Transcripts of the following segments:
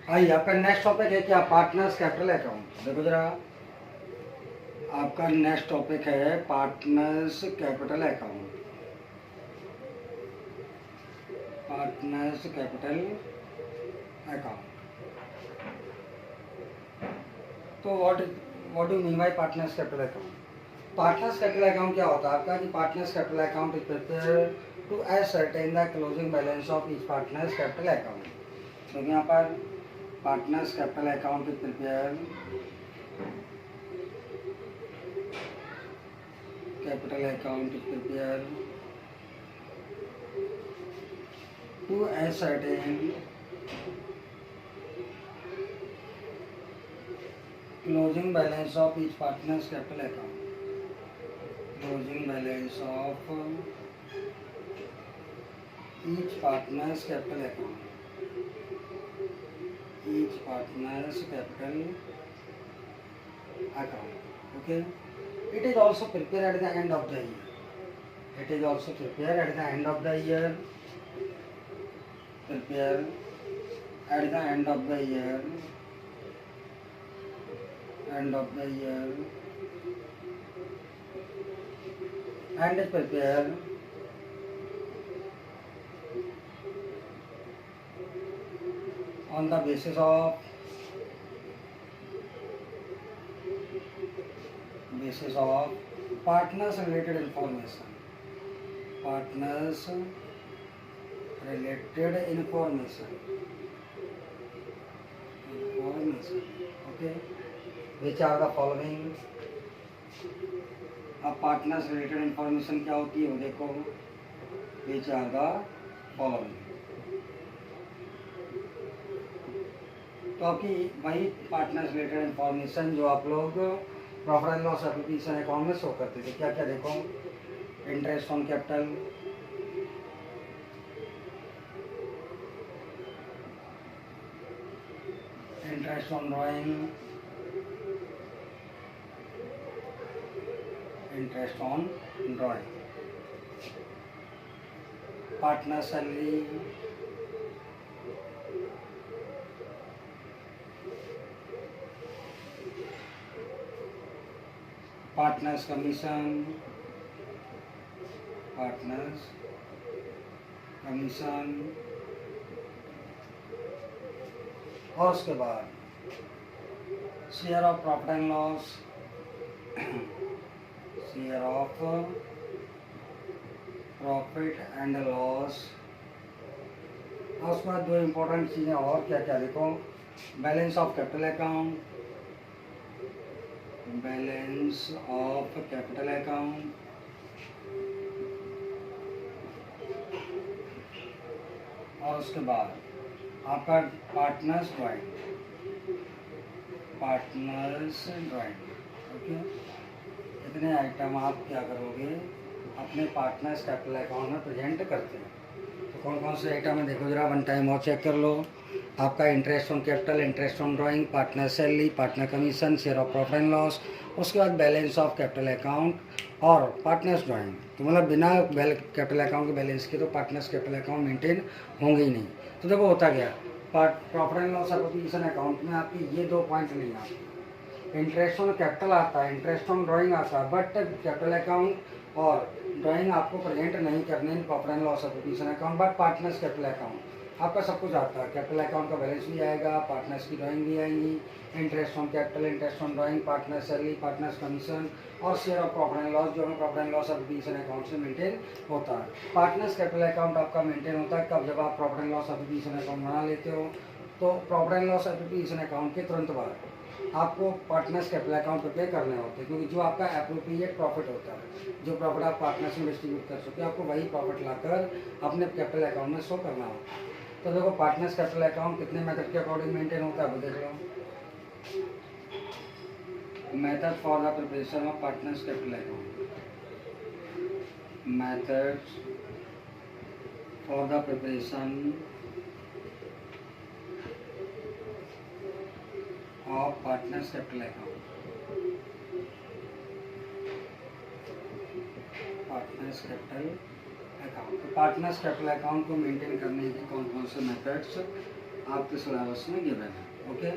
आइए, आपका next topic है क्या, पार्टनर्स कैपिटल अकाउंट। देखो जरा, आपका नेक्स्ट टॉपिक है partners capital account. Partners capital account. तो what do mean by partners capital account. Partners capital account क्या होता है आपका कि partners capital account is prepare to ascertain the closing balance of each partners capital account. तो यहाँ पर partners capital account is prepare capital account is prepared to ascertain closing balance of each partner's capital account. Closing balance of each partner's capital account. Each partner's capital account. Okay. It is also prepared at the end of the year. It is also prepared at the end of the year. Prepare at the end of the year. End of the year. And is prepared on the basis of partners related information. Partners related information. Okay. Which are the following? अब partners related information क्या होती है वो देखो, which are the following। तो आपकी वही partners related information जो आप लोग profit and loss application account में शो करते थे। क्या क्या देखो, interest on capital, interest on drawing, interest on drawing, partner salary, partners commission, partners commission, और उसके बाद share of profit and loss, share of profit and loss. और उसके बाद दो इम्पोर्टेंट चीज़ें और क्या क्या देखो, balance of capital account, balance of capital account, और उसके बाद आपका partners drawing, partners drawing. Okay, इतने आइटम आप क्या करोगे अपने पार्टनर्स कैपिटल अकाउंट में प्रेजेंट करते हैं। तो कौन कौन से आइटम है देखो जरा, वन टाइम और चेक कर लो। आपका interest on capital, interest on drawing, partner salary, partner commission, share of profit and loss, उसके बाद बैलेंस ऑफ कैपिटल अकाउंट और पार्टनर्स ड्राइंग। तो मतलब बिना कैपिटल अकाउंट के बैलेंस के तो पार्टनर्स कैपिटल अकाउंट मेंटेन होंगे ही नहीं। तो देखो होता क्या, profit and loss application account में आपकी ये दो पॉइंट नहीं आते। इंटरेस्ट ऑन कैपिटल आता है, इंटरेस्ट ऑन ड्राइंग आता है, बट कैपिटल अकाउंट और ड्राइंग आपको प्रेजेंट नहीं करने profit and loss application account. But partners capital account आपका सब कुछ आता है, कैपिटल अकाउंट का बैलेंस भी आएगा, पार्टनर्स की ड्राइंग भी आएंगी, interest on capital, interest on drawing, partner salary, partners commission और share of profit and loss जो हमें profit and loss application account से मेंटेन होता है। पार्टनर्स कैपिटल अकाउंट आपका मेंटेन होता है कब, जब आप profit and loss application account बना लेते हो। तो profit and loss application account के तुरंत बाद आपको पार्टनर्स कैपिटल अकाउंट प्रिपेयर करने होते हैं, क्योंकि जो आपका एप्रोप्रिएट प्रॉफिट होता है, जो प्रॉफिट आप पार्टनर्स में डिस्ट्रीब्यूट कर सकते हो, आपको वही प्रॉफिट लाकर अपने कैपिटल अकाउंट में शो करना होता है। तो देखो पार्टनर्स कैपिटल अकाउंट कितने मेथड के अकॉर्डिंग मेंटेन होता है वो देख लो। Method for the preparation of partners capital account, methods for the preparation of partners capital account, partners capital account. तो पार्टनर्स कैपिटल अकाउंट को मेंटेन करने के कौन कौन से मेथड्स आपके सिलेबस में गिवन है। ओके,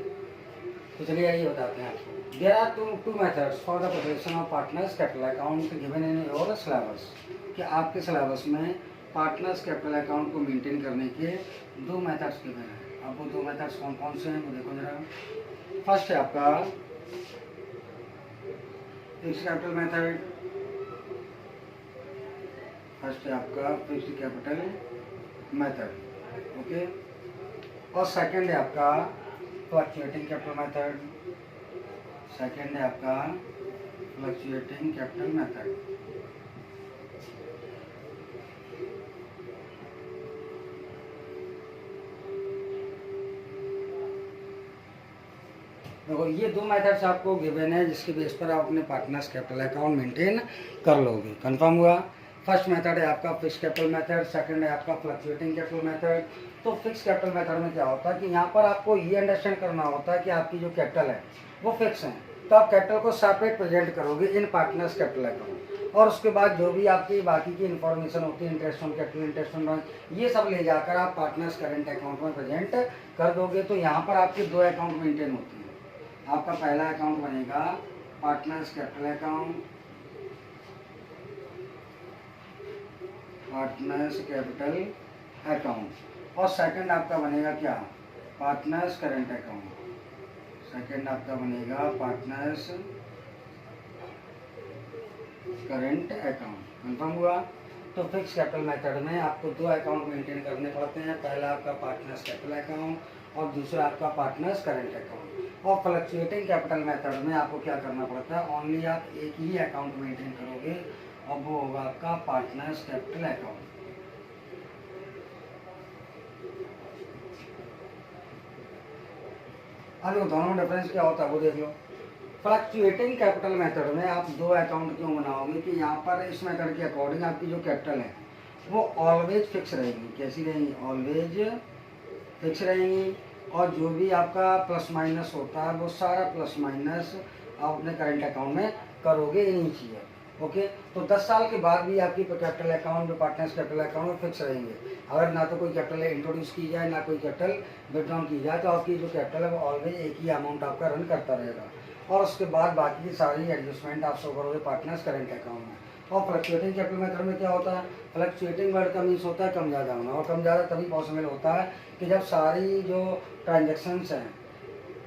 तो चलिए आइए बताते हैं आपको। There are two methods for the preparation of partners capital account given in your syllabus, कि आपके सिलेबस में पार्टनर्स कैपिटल अकाउंट को मेंटेन करने के दो मेथड्स गिवन हैं। अब वो दो मेथड्स कौन कौन से हैं वो देखो जरा। फर्स्ट है आपका फिक्स्ड कैपिटल मेथड, फर्स्ट है आपका फिक्स्ड कैपिटल मेथड, ओके। और सेकंड है आपका फ्लक्चुएटिंग कैपिटल मेथड, सेकंड है आपका फ्लक्चुएटिंग कैपिटल मेथड। देखो ये दो मेथड्स आपको गिवन है जिसके बेस पर आप अपने पार्टनर्स कैपिटल अकाउंट मेंटेन कर लोगे। कंफर्म हुआ। फर्स्ट मेथड है आपका फिक्स कैपिटल मेथड, सेकंड है आपका फ्लक्चुएटिंग कैपिटल मेथड। तो फिक्स कैपिटल मेथड में क्या होता है कि यहाँ पर आपको ये अंडरस्टैंड करना होता है कि आपकी जो कैपिटल है वो फिक्स है, तो आप कैपिटल को सेपरेट प्रेजेंट करोगे इन पार्टनर्स कैपिटल अकाउंट, और उसके बाद जो भी आपकी बाकी की इन्फॉर्मेशन होती है, interest on capital, interest on, ये सब ले जाकर आप पार्टनर्स करेंट अकाउंट में प्रेजेंट कर दोगे। तो यहाँ पर आपके दो अकाउंट मेंटेन होते हैं। आपका पहला अकाउंट बनेगा partners capital account, partners capital account, और सेकंड आपका बनेगा क्या, पार्टनर्स करंट अकाउंट। सेकंड आपका बनेगा पार्टनर्स करंट अकाउंट। कंफर्म हुआ। तो फिक्स कैपिटल मेथड में आपको दो अकाउंट मेंटेन करने पड़ते हैं, पहला आपका पार्टनर्स कैपिटल अकाउंट और दूसरा आपका पार्टनर्स करंट अकाउंट। और फ्लक्चुएटिंग कैपिटल मेथड में आपको क्या करना पड़ता है, ओनली आप एक ही अकाउंट मेंटेन करोगे और वो होगा आपका पार्टनर्स कैपिटल अकाउंट। अब दोनों में डिफरेंस क्या होता है वो देख लो। फ्लक्चुएटिंग कैपिटल मेथड में आप दो अकाउंट क्यों बनाओगे कि यहाँ पर इस मेथड के अकॉर्डिंग आपकी जो कैपिटल है वो ऑलवेज फिक्स रहेगी। कैसी रहेंगी, ऑलवेज फिक्स रहेंगी, और जो भी आपका प्लस माइनस होता है वो सारा प्लस माइनस आप अपने करंट अकाउंट में करोगे इनिच ईयर। ओके, तो 10 साल के बाद भी आपकी कैपिटल अकाउंट जो पार्टनर्स कैपिटल अकाउंट में फिक्स रहेंगे। अगर ना तो कोई कैपिटल इंट्रोड्यूस की जाए ना कोई कैपिटल विड्रॉन की जाए, तो आपकी जो कैपिटल है वो ऑलवेज एक ही अमाउंट आपका रन करता रहेगा, और उसके बाद बाकी की सारी एडजस्टमेंट आप शो करोगे पार्टनर्स करंट अकाउंट में। और फ्लक्चुएटिंग कैपिटल मेथड में क्या होता है, फ्लक्चुएटिंग वर्ड का मीन्स होता है कम ज़्यादा होना, और कम ज़्यादा तभी पॉसिबल होता है कि जब सारी जो ट्रांजेक्शन्स हैं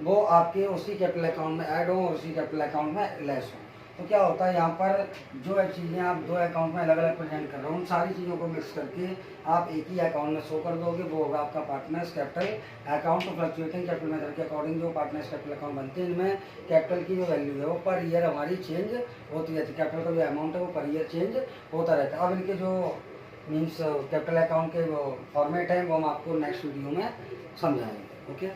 वो आपके उसी कैपिटल अकाउंट में ऐड हो और उसी कैपिटल अकाउंट में लेस हो। तो क्या होता है यहाँ पर जो चीज़ें आप दो अकाउंट में अलग अलग प्रेजेंट कर रहे हो, उन सारी चीज़ों को मिक्स करके आप एक ही अकाउंट में शो कर दोगे, वो होगा आपका पार्टनर्स कैपिटल अकाउंट। तो फ्लक्चुएटिंग कैपिटल मेथड के अकॉर्डिंग जो पार्टनर्स कैपिटल अकाउंट बनते हैं, इनमें कैपिटल की जो वैल्यू है वो पर ईयर हमारी चेंज होती रहती है, कैपिटल का जो अमाउंट है वो पर ईयर चेंज होता रहता है। अब इनके जो मीन्स कैपिटल अकाउंट के वो फॉर्मेट है वो हम आपको नेक्स्ट वीडियो में समझाएंगे। ओके,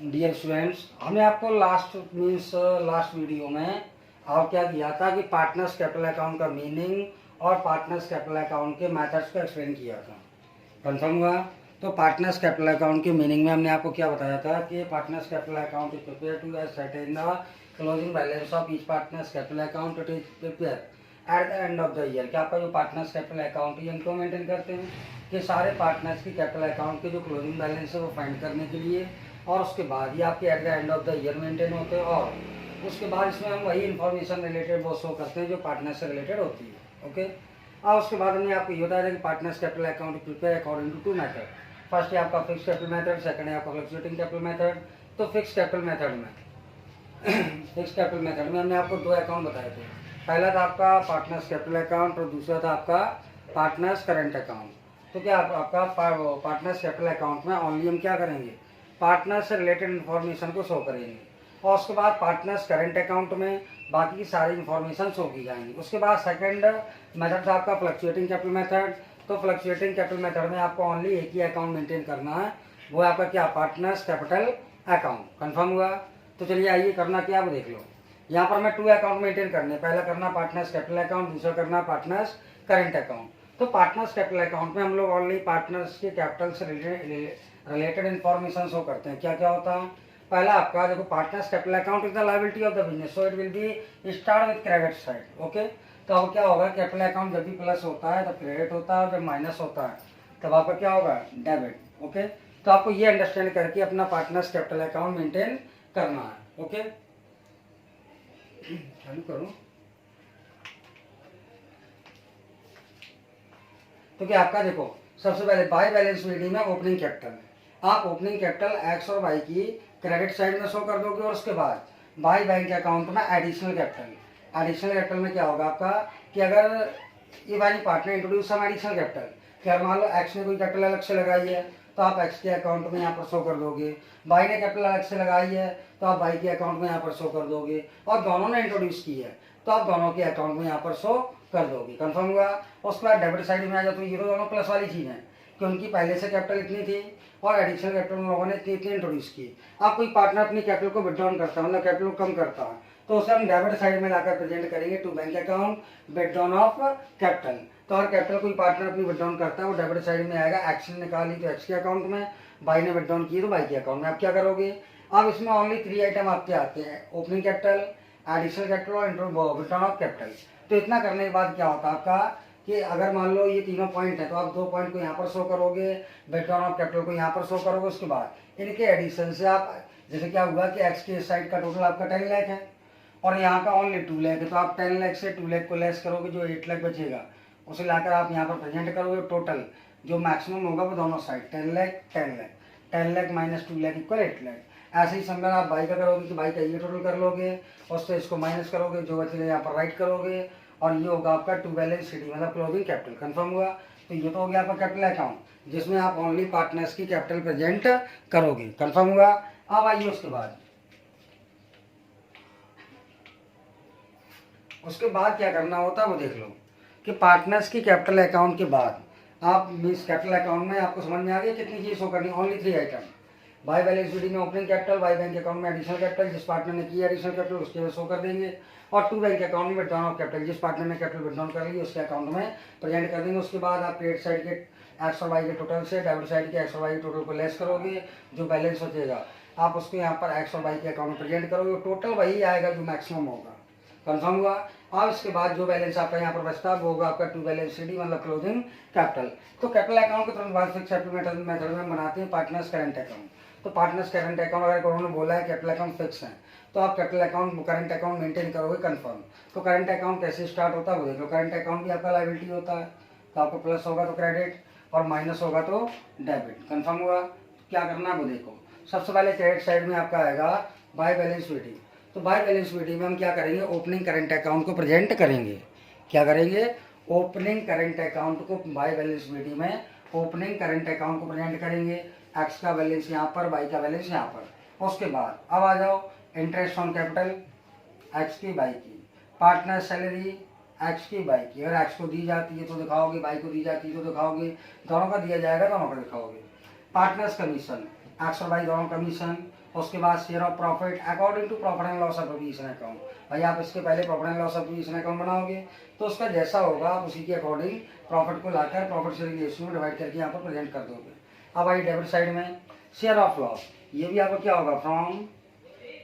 डियर स्टूडेंट्स, हमने आपको लास्ट वीडियो में आप क्या किया था कि पार्टनर्स कैपिटल अकाउंट का मीनिंग और पार्टनर्स कैपिटल अकाउंट के मेथड्स को एक्सप्लेन किया था। कंफर्म हुआ। तो पार्टनर्स कैपिटल अकाउंट के मीनिंग में हमने आपको क्या बताया था कि partners capital account is prepare to ascertain the closing balance of each partners capital account, it is prepare at the end of the year. क्या आपका जो पार्टनर्स कैपिटल अकाउंट है इनको मेंटेन करते हैं कि सारे पार्टनर्स की कैपिटल अकाउंट के जो क्लोजिंग बैलेंस है वो फाइंड करने के लिए, और उसके बाद ही आपके eight the end of the year maintain होते हैं, और उसके बाद इसमें हम वही इन्फॉर्मेशन रिलेटेड वो शो करते हैं जो पार्टनर से रिलेटेड होती है। ओके, और उसके बाद हमने आपको ये बताया था कि partners capital account prepare according to two method. First है आपका फिक्स कैपिटल मेथड, सेकंड है आपका फ्लक्चुएटिंग कैपिटल मेथड। तो फिक्स कैपिटल मेथड में फिक्स कैपिटल मेथड में हमने आपको दो अकाउंट बताए थे। पहला था आपका पार्टनर्स कैपिटल अकाउंट और दूसरा था आपका पार्टनर्स करंट अकाउंट। तो क्या आपका पार्टनर्स कैपिटल अकाउंट में ओनली हम क्या करेंगे, पार्टनर से रिलेटेड इन्फॉर्मेशन को शो करेंगे, और उसके बाद पार्टनर्स करंट अकाउंट में बाकी की सारी इन्फॉर्मेशन शो की जाएंगी। उसके बाद सेकंड मेथड था आपका फ्लक्चुएटिंग कैपिटल मेथड। तो फ्लक्चुएटिंग कैपिटल मेथड में आपको ओनली एक ही अकाउंट मेंटेन करना है, वो है आपका क्या, पार्टनर्स कैपिटल अकाउंट। कंफर्म हुआ। तो चलिए आइए करना क्या वो देख लो। यहाँ पर मैं टू अकाउंट मेंटेन करने, पहला करना पार्टनर्स कैपिटल अकाउंट, दूसरा करना पार्टनर्स करंट अकाउंट। तो पार्टनर्स कैपिटल अकाउंट में हम लोग ऑनली पार्टनर्स के कैपिटल से रिलेटेड इन्फॉर्मेशन शो करते हैं। क्या क्या होता है, पहला आपका देखो partners capital account is the liability of the business, so it will be start with credit side. Okay, तो अब क्या होगा, कैपिटल अकाउंट जब भी प्लस होता है तो क्रेडिट होता है, और जब माइनस होता है तब आपका क्या होगा, डेबिट। ओके, तो आपको ये अंडरस्टैंड करके अपना पार्टनर्स कैपिटल अकाउंट मेंटेन करना है। ओके, चालू करूँ तो क्या आपका देखो, सबसे पहले बाय बैलेंस शीट में ओपनिंग कैपिटल, आप ओपनिंग कैपिटल एक्स और वाई की क्रेडिट साइड में शो कर दोगे, और उसके बाद बाय बैंक अकाउंट में एडिशनल कैपिटल। एडिशनल कैपिटल में क्या होगा आपका कि अगर ये वाली partner introduce some additional capital, क्या मान लो एक्स ने कोई कैपिटल अलग से लगाई है तो आप एक्स के अकाउंट में यहाँ पर शो कर दोगे, बाई ने कैपिटल अलग से लगाई है तो आप बाई के अकाउंट में यहाँ पर शो कर दोगे, और दोनों ने इंट्रोड्यूस की है तो आप दोनों के अकाउंट में यहाँ पर शो कर दोगे। कंफर्म हुआ। उसके बाद डेबिट साइड में आ जाओ, तो ये तो दोनों प्लस वाली चीज़ है कि उनकी पहले से कैपिटल इतनी थी और एडिशनल कैपिटल उन लोगों ने इतनी इतनी इंट्रोड्यूस की। अब कोई पार्टनर अपनी कैपिटल को विड्रॉन करता है, मतलब कैपिटल को कम करता है, तो उसे हम डेबिट साइड में लाकर प्रेजेंट करेंगे to bank account withdrawn of capital. तो अगर कैपिटल कोई पार्टनर अपनी विड्रॉन करता है वो डेबिट साइड में आएगा, एक्स ने निकाली तो एक्स के अकाउंट में, बाई ने विड्रॉन की तो बाई के अकाउंट में। आप क्या करोगे, अब इसमें ओनली 3 आइटम आपके आते हैं, ओपनिंग कैपिटल, एडिशनल कैपिटल और विड्रॉन ऑफ कैपिटल। तो इतना करने के बाद क्या होता है आपका कि अगर मान लो ये तीनों पॉइंट है तो आप 2 पॉइंट को यहाँ पर शो करोगे, विड्रॉन ऑफ कैपिटल को यहाँ पर शो करोगे। उसके बाद इनके एडिशन से आप, जैसे क्या हुआ कि एक्स के साइड का टोटल आपका 10 लाख है और यहाँ का ओनली 2 लाख है, तो आप 10 लाख से 2 लाख को लेस करोगे, जो 8 लाख बचेगा उसे लाकर आप यहाँ पर प्रेजेंट करोगे। टोटल जो मैक्सिमम होगा वो दोनों side 10 lakh 10 lakh, 10 lakh minus 2 lakh equal 8 lakh. ऐसे ही समझना आप बाई का करोगे कि बाई का ये टोटल कर लोगे, उससे इसको माइनस करोगे, जो बचेगा यहाँ पर राइट करोगे, और ये होगा आपका टू बैलेंस शीट मतलब क्लोजिंग कैपिटल। कंफर्म हुआ। तो ये तो हो गया आपका कैपिटल अकाउंट जिसमें आप ओनली पार्टनर्स की कैपिटल प्रेजेंट करोगे। कंफर्म हुआ। अब आइए उसके बाद क्या करना होता है वो देख लो कि पार्टनर्स की कैपिटल अकाउंट के बाद आप मीन्स कैपिटल अकाउंट में आपको समझ में आ गया कितनी चीज़ शो करनी, only 3 item. By balance sheet में opening capital, by bank account में एडिशनल कैपिटल, जिस पार्टनर ने की एडिशनल कैपिटल उसके शो कर देंगे, और टू बैंक अकाउंट में विड्रॉन ऑफ कैपिटल, जिस पार्टनर ने कैपिटल विड्रॉन कर ली उसके अकाउंट में प्रेजेंट कर देंगे। उसके बाद आप क्रेडिट साइड के एक्स और वाई के टोटल से डेबिट साइड के एक्स और वाई के टोटल को लेस करोगे, जो बैलेंस बचेगा आप उसको यहाँ पर एक्स और वाई के अकाउंट में प्रेजेंट करोगे, टोटल वही आएगा जो मैक्सिमम होगा। कंफर्म हुआ। अब इसके बाद जो बैलेंस आपका यहाँ पर बचता है वो होगा आपका टू बैलेंस शीट मतलब क्लोजिंग कैपिटल। तो कैपिटल अकाउंट के तुरंत बाद फिक्स मेथड में बनाते हैं पार्टनर्स करंट अकाउंट। तो पार्टनर्स करंट अकाउंट अगर उन्होंने बोला है कैपिटल अकाउंट फिक्स है तो आप capital account current account maintain करोगे कंफर्म। तो करंट अकाउंट कैसे स्टार्ट होता है वो देखो। करंट अकाउंट भी आपका लायबिलिटी होता है, तो आपको प्लस होगा तो क्रेडिट और माइनस होगा तो डेबिट। कंफर्म हुआ। क्या करना है वो देखो। सबसे पहले क्रेडिट साइड में आपका आएगा बाय बैलेंस शीट। तो बाय बैलेंस शीट में हम क्या करेंगे, ओपनिंग करंट अकाउंट को प्रेजेंट करेंगे। क्या करेंगे, ओपनिंग करंट अकाउंट को बाय बैलेंस शीट में ओपनिंग करंट अकाउंट को प्रेजेंट करेंगे। एक्स का बैलेंस यहाँ पर, वाई का बैलेंस यहाँ पर। उसके बाद अब आ जाओ इंटरेस्ट ऑन कैपिटल एक्स की बाई की, पार्टनर सैलरी एक्स की बाई की, अगर एक्स को दी जाती है तो दिखाओगे, बाई को दी जाती है तो दिखाओगे, दोनों का दिया जाएगा दोनों का दिखाओगे। पार्टनर्स कमीशन एक्स और वाई दोनों कमीशन। उसके बाद share of profit according to profit and loss appropriation account. भाई आप इसके पहले profit and loss appropriation account बनाओगे तो उसका जैसा होगा आप उसी के अकॉर्डिंग प्रॉफिट को लाकर प्रॉफिट शेयरिंग रेशियो में डिवाइड करके यहाँ पर प्रेजेंट कर दोगे। अब आई डेबिट साइड में शेयर ऑफ लॉस, ये भी आपका क्या होगा, from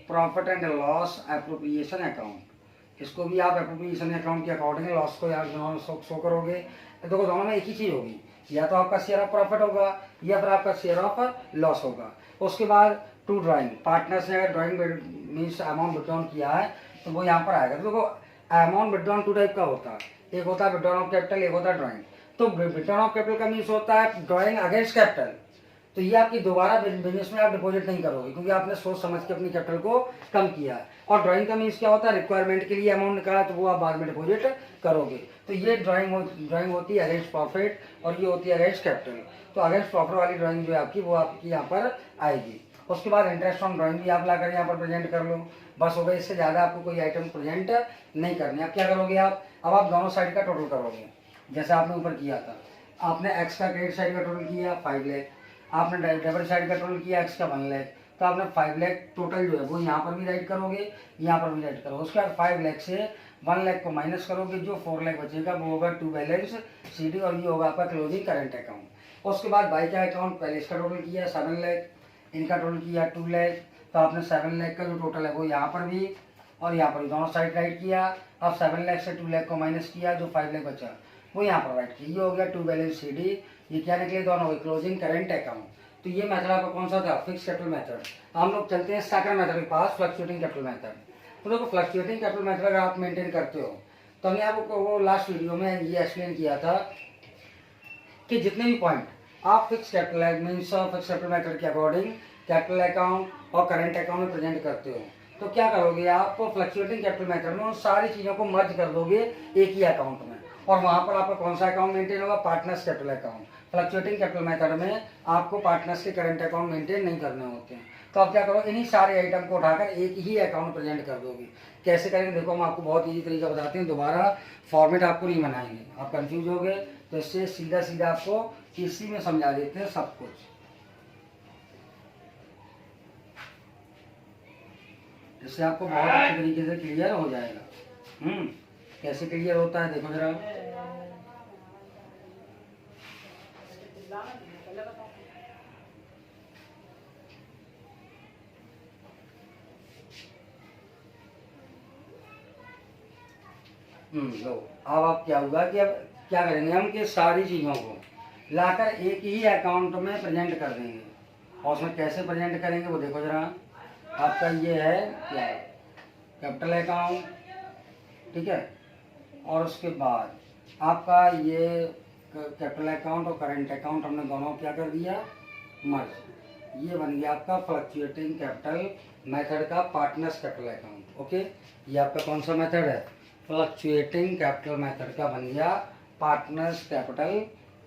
profit and loss appropriation account. इसको भी आप एप्रोप्रिएशन अकाउंट के अकॉर्डिंग लॉस को यार शो करोगे। तो देखो दोनों में एक ही चीज़ होगी, या तो आपका शेयर ऑफ प्रॉफिट होगा या फिर आपका शेयर ऑफ लॉस होगा। उसके बाद टू ड्राइंग, पार्टनर्स ने अगर ड्राइंग मीन्स अमाउंट विड्रॉन किया है तो वो यहाँ पर आएगा। तो देखो अमाउंट विड्रॉन 2 टाइप का होता है, एक होता है विड्रॉन ऑफ कैपिटल, एक होता है ड्राइंग। तो विड्रॉन ऑफ कैपिटल का मीन्स होता है ड्राइंग अगेंस्ट कैपिटल। तो ये आपकी दोबारा बिजनेस में आप डिपॉजिट नहीं करोगे क्योंकि आपने सोच समझ के अपनी कैपिटल को कम किया है। और ड्राइंग का मीन्स क्या होता है, रिक्वायरमेंट के लिए अमाउंट निकाला तो वो आप बाद में डिपॉजिट करोगे। तो ये ड्राइंग होती है अगेंस्ट प्रॉफिट और ये होती है अगेंस्ट कैपिटल। तो अगेंस्ट प्रॉफिट वाली ड्राइंग जो है आपकी वो आपकी यहाँ पर आएगी। उसके बाद इंटरेस्ट ऑन ड्राइंग भी आप लाकर यहाँ पर प्रेजेंट कर लो, बस हो गया। इससे ज़्यादा आपको कोई आइटम प्रेजेंट नहीं करनी। अब क्या करोगे आप, अब आप दोनों साइड का टोटल करोगे जैसे आपने ऊपर किया था। आपने एक्स का क्रेडिट साइड का टोटल किया 5 लाख, आपने डेबिट साइड का टोटल किया एक्स का 1 लाख, तो आपने 5 लाख टोटल जो है वो यहाँ पर भी राइट करोगे, यहाँ पर भी राइट करोगे। उसके बाद 5 लाख से 1 लाख को माइनस करोगे, जो 4 लाख बचेगा वो होगा टू बैलेंस शीट और ये होगा आपका क्लोजिंग करंट अकाउंट। उसके बाद बाई का अकाउंट पहले इसका टोटल किया 7 लाख, इनका टोटल किया 2 लाख, तो आपने 7 लाख का जो टोटल है वो यहाँ पर भी और यहाँ पर दोनों साइड राइट किया। अब 7 लाख से 2 लाख को माइनस किया, जो 5 लाख बचा वो यहाँ पर राइट किया। ये हो गया टू बैलेंस सी डी। ये क्या निकले दोनों हो गए क्लोजिंग करेंट अकाउंट। तो ये मेथड आपका कौन सा था, फिक्स कैपिटल मेथड। हम लोग चलते हैं सेकंड मेथड के पास, फ्लक्चुएटिंग कैपिटल मेथड। तो देखो फ्लक्चुएटिंग कैपिटल मेथड अगर आप मेंटेन करते हो तो हमने आपको वो लास्ट वीडियो में ये एक्सप्लेन किया था कि जितने भी पॉइंट आप fix capital means fix capital method के अकॉर्डिंग कैपिटल अकाउंट और करंट अकाउंट में प्रेजेंट करते हो तो क्या करोगे आप, फ्लक्चुएटिंग कैपिटल मेथड में उन सारी चीज़ों को मर्ज कर दोगे एक ही अकाउंट में, और वहाँ पर आपका कौन सा अकाउंट मेंटेन होगा, partners capital account. Fluctuating capital method में आपको पार्टनर्स के करंट अकाउंट मेंटेन नहीं करने होते हैं। तो आप क्या करो, इन्हीं सारे आइटम को उठाकर एक ही अकाउंट प्रेजेंट कर दोगे। कैसे करेंगे देखो, हम आपको बहुत ईजी तरीका बताते हैं, दोबारा फॉर्मेट आपको नहीं बनाएंगे, आप कंफ्यूज हो गए तो इससे सीधा सीधा आपको इसी में समझा देते हैं सब कुछ। इससे आपको बहुत अच्छे तरीके से क्लियर हो जाएगा। कैसे क्लियर होता है देखो जरा। लो अब आप क्या होगा कि अब क्या करेंगे हम कि सारी चीज़ों को लाकर एक ही अकाउंट में प्रेजेंट कर देंगे। और उसमें कैसे प्रेजेंट करेंगे वो देखो जरा। आपका ये है क्या, कैपिटल अकाउंट, ठीक है, और उसके बाद आपका ये कैपिटल अकाउंट और करंट अकाउंट हमने दोनों क्या कर दिया, मर्ज। ये बन गया आपका फ्लक्चुएटिंग कैपिटल मेथड का पार्टनर्स कैपिटल अकाउंट। ओके, ये आपका कौन सा मेथड है, फ्लक्चुएटिंग कैपिटल मेथड का बन गया पार्टनर्स कैपिटल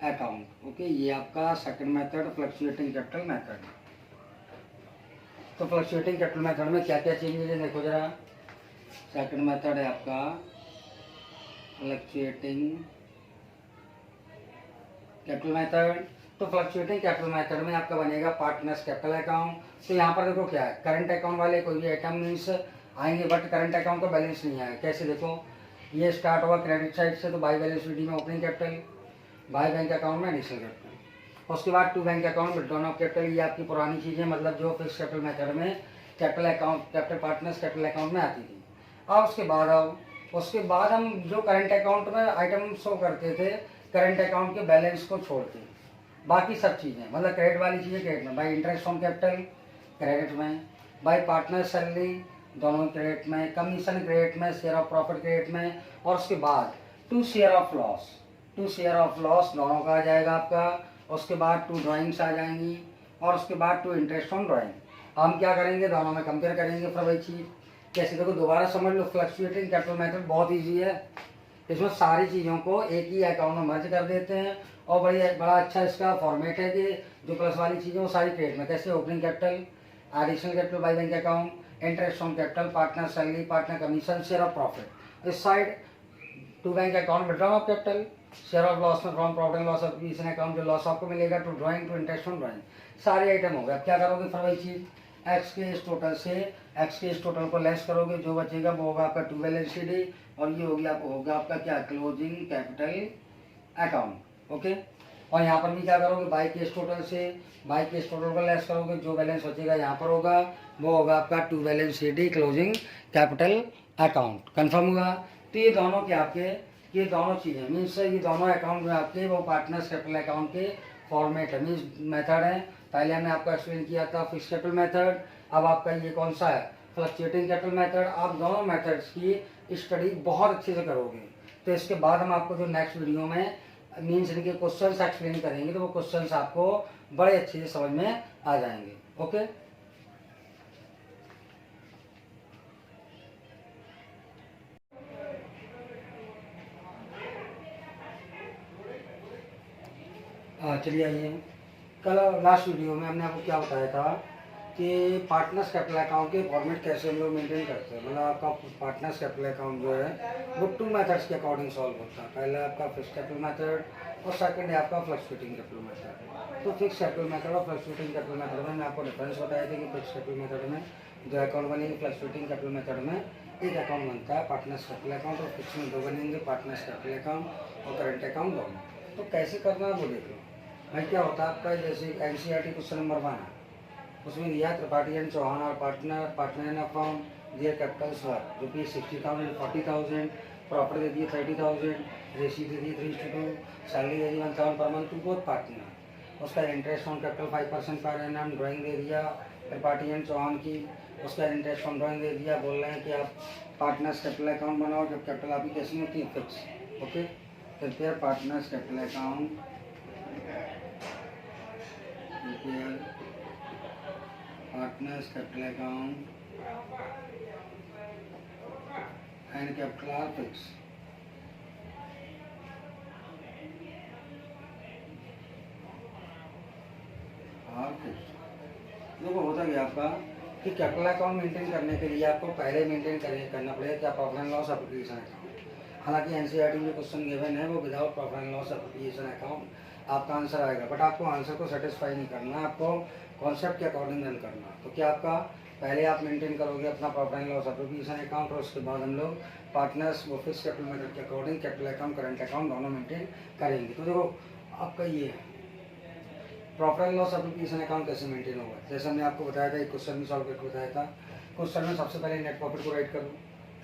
अकाउंट। ओके, ये आपका second method fluctuating capital method. तो फ्लक्चुएटिंग कैपिटल मेथड में क्या क्या चेंजेस है देखो जरा। सेकंड मेथड है आपका फ्लक्चुएटिंग कैपिटल मेथड। तो फ्लक्चुएटिंग कैपिटल मेथड में आपका बनेगा पार्टनर्स कैपिटल अकाउंट। तो यहाँ पर देखो क्या है, करंट अकाउंट वाले कोई भी आइटम मीन्स आएंगे बट करंट अकाउंट का बैलेंस नहीं आएगा। कैसे देखो, ये स्टार्ट होगा क्रेडिट साइड से, तो बाई बैलेंस शीट में opening capital, by bank account में एडिशनल कैपिटल, उसके बाद to bank account withdrawn of capital. ये आपकी पुरानी चीज़ें मतलब जो फिक्स कैपिटल मेथड में capital account capital partners capital account में आती थी। अब उसके बाद हम जो करंट अकाउंट में आइटम शो करते थे करंट अकाउंट के बैलेंस को छोड़ के, बाकी सब चीज़ें मतलब क्रेडिट वाली चीज़ें क्रेडिट में, by interest on capital credit में, बाई पार्टनर सैलरी दोनों क्रेडिट में, कमीशन क्रेडिट में, शेयर ऑफ प्रॉफिट क्रेडिट में, और उसके बाद टू शेयर ऑफ लॉस दोनों का आ जाएगा आपका। उसके बाद टू ड्राइंग्स आ जाएंगी, और उसके बाद टू इंटरेस्ट ऑन ड्राइंग। हम क्या करेंगे, दोनों में कंपेयर करेंगे फिर वही चीज़। कैसे देखो दोबारा समझ लो, फ्लक्चुएटिंग कैपिटल मेथड बहुत ईजी है। इसमें सारी चीज़ों को एक ही अकाउंट में मर्ज कर देते हैं, और बड़ा अच्छा इसका फॉर्मेट है कि जो प्लस वाली चीज़ें वो सारी क्रेडिट में। कैसे, opening capital, additional capital by bank account, interest on capital, partner salary, partner commission, share of profit. इस side to bank account withdraw of capital, share of loss में from profit and loss acquisition account जो loss आपको मिलेगा, to drawing, to interest on drawing, सारे item हो गए। अब क्या करोगे फिर वही चीज़, एक्स के इस टोटल से एक्स के इस टोटल को लेस करोगे, जो बचेगा वो होगा आपका टू बैलेंस शीट, और ये होगा आपका क्या, क्लोजिंग कैपिटल अकाउंट। ओके, और यहाँ पर भी क्या करोगे, बाई केस टोटल से बाई केस टोटल को लेस करोगे, जो बैलेंस बचेगा यहाँ पर होगा वो होगा आपका to balance sheet closing capital account. Confirm हुआ। तो ये दोनों के आपके ये दोनों चीज़ें मीन्स ये दोनों अकाउंट में आपके वो पार्टनर्स कैपिटल अकाउंट के फॉर्मेट है, मीन्स मेथड है। पहले हमने आपको एक्सप्लेन किया था फिक्स कैपिटल मेथड, अब आपका ये कौन सा है, फ्लक्चुएटिंग कैपिटल मेथड। आप दोनों मेथड्स की स्टडी बहुत अच्छे से करोगे तो इसके बाद हम आपको जो नेक्स्ट वीडियो में मीन्स इनके क्वेश्चंस एक्सप्लेन करेंगे तो वो क्वेश्चंस आपको बड़े अच्छे से समझ में आ जाएंगे। ओके, चलिए आइए। कल लास्ट वीडियो में हमने आपको क्या बताया था कि पार्टनर्स कैपिटल अकाउंट के फॉर्मेट कैसे हम लोग मेंटेन करते हैं। मतलब आपका पार्टनर्स कैपिटल अकाउंट जो है वो टू मेथड्स के अकॉर्डिंग सॉल्व होता है। पहला आपका फिक्स कैपिटल मेथड और सेकंड है आपका फ्लक्चुएटिंग कैपिटल मेथड। तो फिक्स कैपिटल मेथड और फ्लक्चुएटिंग कैपिटल मेथड में आपको डिफरेंस बताया था कि फिक्स कैपिटल मेथड में जो अकाउंट बनेंगे, फ्लक्चुएटिंग कैपिटल मेथड में एक अकाउंट बनता है पार्टनर्स कैपिटल अकाउंट, और फिक्स में दो बनेंगे, पार्टनर्स कैपिटल अकाउंट और करंट अकाउंट दोनों। तो कैसे करना है वो देख लो भाई। क्या होता है आपका, जैसे NCERT क्वेश्चन नंबर 1 है, उसमें दिया त्रिपाठी एंड चौहान और partner in a firm, their capitals were ₹60,000 40,000, property दे दिए 30,000, रेसी दे दिए 3:2, सैलरी दे दी 1,000 per month to both partner. उसका interest on capital 5% per annum, drawing दे दिया त्रिपाठी एंड चौहान की, उसका इंटरेस्ट ऑन ड्राइंग दे दिया। बोल रहे हैं कि आप पार्टनर्स कैपिटल अकाउंट बनाओ जब कैपिटल आपकी कैसी होती है fix. Okay, prepare partners capital account, prepare partners capital account and capital R fix. देखो होता क्या आपका कि कैपिटल अकाउंट मेंटेन करने के लिए आपको पहले मेंटेन करना पड़ेगा क्या, profit and loss application account. हालांकि एनसीईआरटी में क्वेश्चन गिवन है वो without profit and loss application account आपका आंसर आएगा, बट आपको आंसर को सेटिस्फाई नहीं करना, आपको कॉन्सेप्ट के अकॉर्डिंग रन करना। तो क्या आपका पहले आप मेंटेन करोगे अपना profit and loss application account, और उसके बाद हम लोग पार्टनर्स वो फिक्स कैपिटल मेथड के according capital account current account दोनों मेंटेन करेंगे। तो देखो आपका ये profit and loss application account कैसे मेंटेन होगा, जैसे हमने आपको बताया था एक क्वेश्चन भी सॉल्व करके बताया था। क्वेश्चन में सबसे पहले नेट प्रॉफिट को राइट करो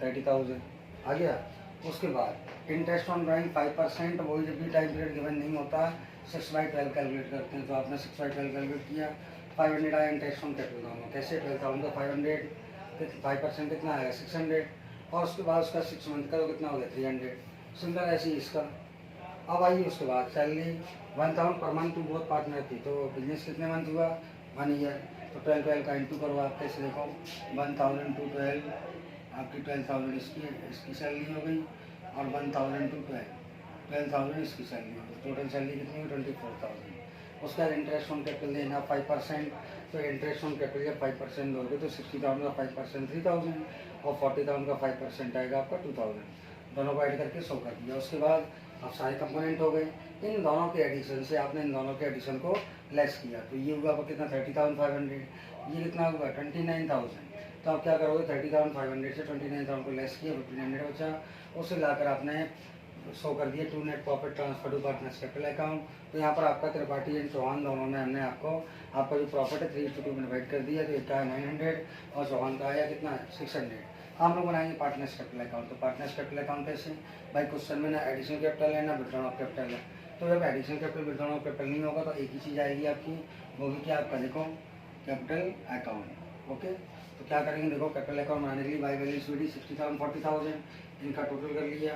30,000 आ गया। उसके बाद इंटरेस्ट ऑन ड्राइंग 5%, वही जब भी टाइम पीरियड गिवन नहीं होता 6/12 कैलकुलेट करते हैं, तो आपने 6/12 कैलकुलेट किया। 500 आया इंटरेस्ट ऑन कैपिटल दोनों, कैसे 12,000 का 500 5% कितना आएगा 600, और उसके बाद उसका 6 मंथ का तो कितना हो गया 300। सिंपल ऐसे ही इसका। अब आइए उसके बाद salary 1,000 per month to both partner थी, तो बिजनेस कितने मंथ हुआ 1 ईयर, तो 12 का इंटू करो आप, कैसे देखो 1,000 टू 12 आपकी 12,000 इसकी सैलरी हो गई, और 1,000 टू 12,000 इसकी सैलरी हो गई, टोटल सैलरी कितनी हुई 24,000। उसका इंटरेस्ट ऑन कैपिटल देना 5%, तो इंटरेस्ट ऑन कैपिटल जब 5% दोगे तो 60,000 का 5% 3,000, और 40,000 का 5% आएगा आपका 2,000, दोनों को ऐड करके 100 कर दिया। उसके बाद अब सारे कंपोनेंट हो गए, इन दोनों के एडिशन से आपने इन दोनों के एडिशन को लेस किया, तो ये हुआ आपका कितना 30,500, ये कितना हुआ 29,000। तो आप क्या करोगे 30,500 से 29,000 को लेस किया 1,500 बचा, उसे लाकर आपने 100 कर दिया to net profit transfer to partners capital account. तो यहाँ पर आपका त्रिपाठी एंड चौहान दोनों में हमने आपका जो प्रॉफिट है 3:2 में डिवाइड कर दिया, तो एक का है 900 और चौहान का आया कितना 600। हम लोग बनाएंगे पार्टनर्स कैपिटल अकाउंट। तो पार्टनर्स कैपिटल अकाउंट कैसे भाई, क्वेश्चन में ना एडिशनल कैपिटल है ना विड्रॉन ऑफ कैपिटल है, तो जब additional capital withdrawn of capital नहीं होगा तो एक ही चीज़ आएगी आपकी, वो भी क्या आपका देखो कैपिटल अकाउंट। ओके, तो क्या करेंगे देखो कैपिटल अकाउंट बनाने के लिए बाई बैलेंस वीडी 60,000 40,000 इनका टोटल कर लिया,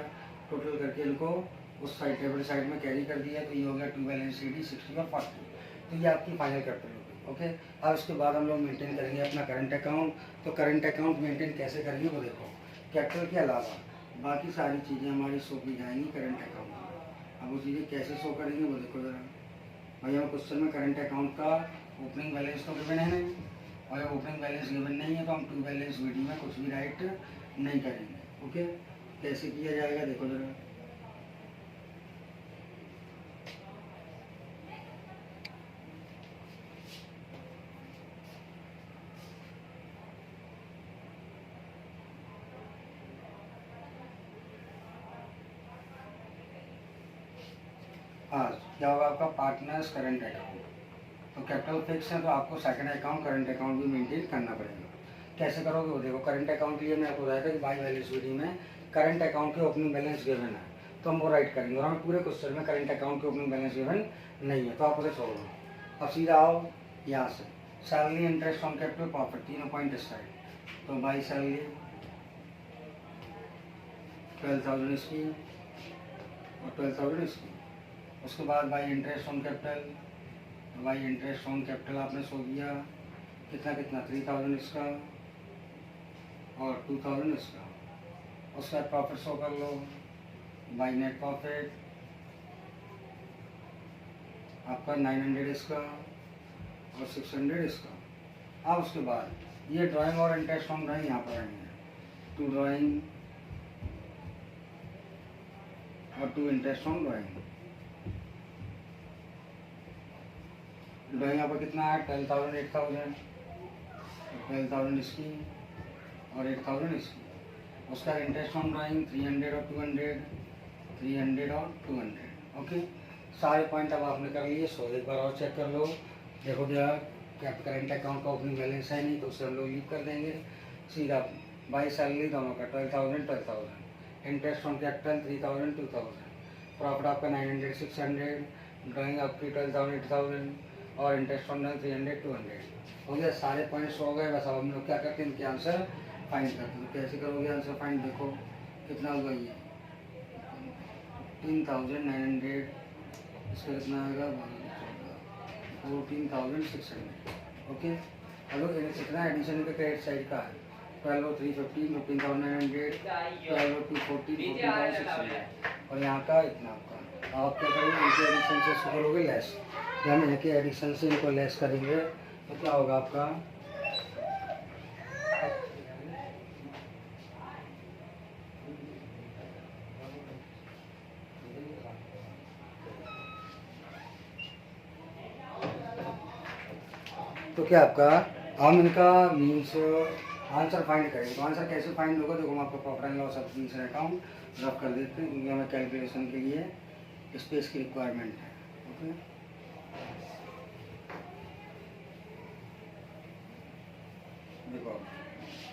टोटल करके इनको उस साइड टेबल साइड में कैरी कर दिया, तो ये हो गया टू बैलेंस वीडी 60 और 40, तो ये आपकी फाइनल कैपिटल होगी। ओके, अब इसके बाद हम लोग मेंटेन करेंगे अपना करंट अकाउंट। तो करंट अकाउंट मेंटेन कैसे करेंगे वो देखो, कैपिटल के अलावा बाकी सारी चीज़ें हमारी शो की जाएंगी करंट अकाउंट में। अब वो चीज़ें कैसे शो करेंगे वो देखो जरा भाई, हम क्वेश्चन में करंट अकाउंट का ओपनिंग बैलेंस तो गिवन है नहीं, और जब ओपनिंग बैलेंस गिवन नहीं है तो हम टू बैलेंस वीडी में कुछ भी राइट नहीं करेंगे। ओके, कैसे किया जाएगा देखो जरा, आज क्या होगा आपका पार्टनर्स करंट अकाउंट। तो कैपिटल फिक्स है तो आपको सेकंड अकाउंट करंट अकाउंट भी मेंटेन करना पड़ेगा। कैसे करोगे वो देखो, करंट अकाउंट के लिए मैं आपको बताया था कि बाई बैलेंस वीडी में करंट अकाउंट के ओपनिंग बैलेंस गिवन है, तो हम वो राइट करेंगे, और हमें पूरे क्वेश्चन में करंट अकाउंट के ओपनिंग बैलेंस गिवन नहीं है, तो आप उसे छोड़ दो। अब सीधा आओ यहाँ से salary interest on capital profit तीनों पॉइंट स्टाइल, तो बाई सैलरी 12,000 इसकी और 12,000 इसकी। उसके बाद by interest on capital, by interest on capital आपने सो दिया कितना 3,000 इसका और 2,000 इसका। उसका प्रॉफिट शो कर लो बाई नेट प्रॉफिट आपका 900 इसका और 600 इसका। अब उसके बाद ये ड्राइंग और इंटरेस्ट ऑन ड्राइंग यहाँ पर आएंगे, टू ड्राइंग और to interest on drawing. Drawing यहाँ पर कितना है 12,000 8,000, 12,000 इसकी और 8,000 इसकी। उसका इंटरेस्ट ऑन ड्राइंग 300 और 200, 300 और 200। ओके, सारे पॉइंट अब आपने कर लिए। सो एक बार और चेक कर लो, देखो क्या करंट अकाउंट का ओपनिंग बैलेंस है नहीं तो उसे हम लोग लीव कर देंगे, सीधा बाई सैलरी दोनों का 12,000, इंटरेस्ट ऑन कैपिटल 3,000, 2,000, प्रॉफिट आपका 900, 600, ड्राइंग आपकी 12,000, 8,000 और इंटरेस्ट ऑन 300, 200 हो गया। सारे पॉइंट्स हो गए। बस अब हम लोग क्या करते हैं, इनके आंसर फाइंड करते हैं। तो कैसे करोगे आंसर फाइंड? देखो कितना होगा ये 15,900, इसका कितना आएगा 14,600। ओके, अब कितना एडिशन का क्रेडिट साइड का है 12 और 3 15, 15,900, 12 और 2 14, 14,600 और यहाँ का इतना आपका। आप क्या करोगे, इनके एडिशन से इसको करोगे लेस, या हम इनके एडिशन से इनको लेस करेंगे तो क्या होगा आपका तो क्या आपका हम इनका मीन्स आंसर फाइंड करेंगे। तो आंसर कैसे फाइंड होगा? देखो हम आपको profit and loss account rough कर देते हैं, क्योंकि हमें कैलकुलेशन के लिए स्पेस की रिक्वायरमेंट है। ओके, देखो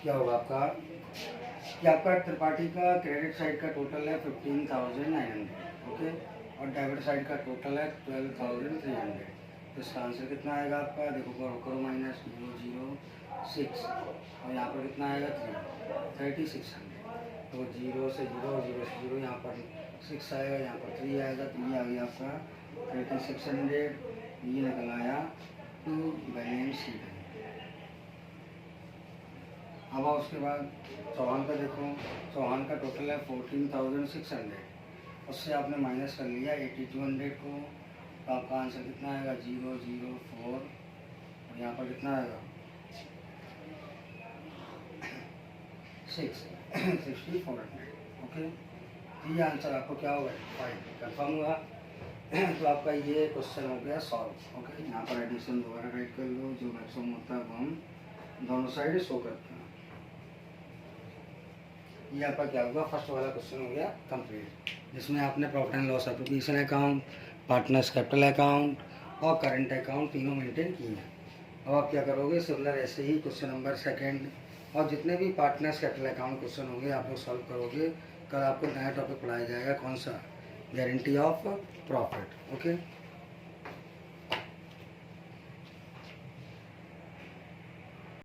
क्या होगा आपका कि आपका त्रिपाठी का क्रेडिट साइड का टोटल है 15,900, ओके, और डेबिट साइड का टोटल है 12,300। तो इसका आंसर कितना आएगा आपका? देखो करो माइनस 006 और यहाँ पर कितना आएगा 3600। तो 0 से 0 और 0 से 0, यहाँ पर 6 आएगा, यहाँ पर 3 आएगा, 3 आ गया आपका 3600। ये निकल आया टू बैलेंस शीट। अब उसके बाद चौहान का देखो, चौहान का टोटल है 14,600, उससे आपने माइनस कर लिया 8,200 को, तो आपका आंसर कितना आएगा 004 और यहाँ पर कितना आएगा 6,6400। ओके, ये आंसर आपको क्या होगा 5 कन्फर्म हुआ। तो आपका ये क्वेश्चन हो गया सॉल्व। ओके, यहाँ पर एडिशन दोबारा राइट कर लो, जो मैक्सिमम होता है वो हम दोनों साइड शो करते हैं। ये आपका क्या होगा, फर्स्ट वाला क्वेश्चन हो गया कंप्लीट, जिसमें आपने profit and loss application account, partners capital account और करंट अकाउंट तीनों मेंटेन किए हैं। अब आप क्या करोगे, सिमिलर ऐसे ही क्वेश्चन नंबर सेकंड और जितने भी पार्टनर्स कैपिटल अकाउंट क्वेश्चन होंगे आप लोग सॉल्व करोगे। कल आपको नया टॉपिक पढ़ाया जाएगा, कौन सा, गारंटी ऑफ प्रॉफिट। ओके।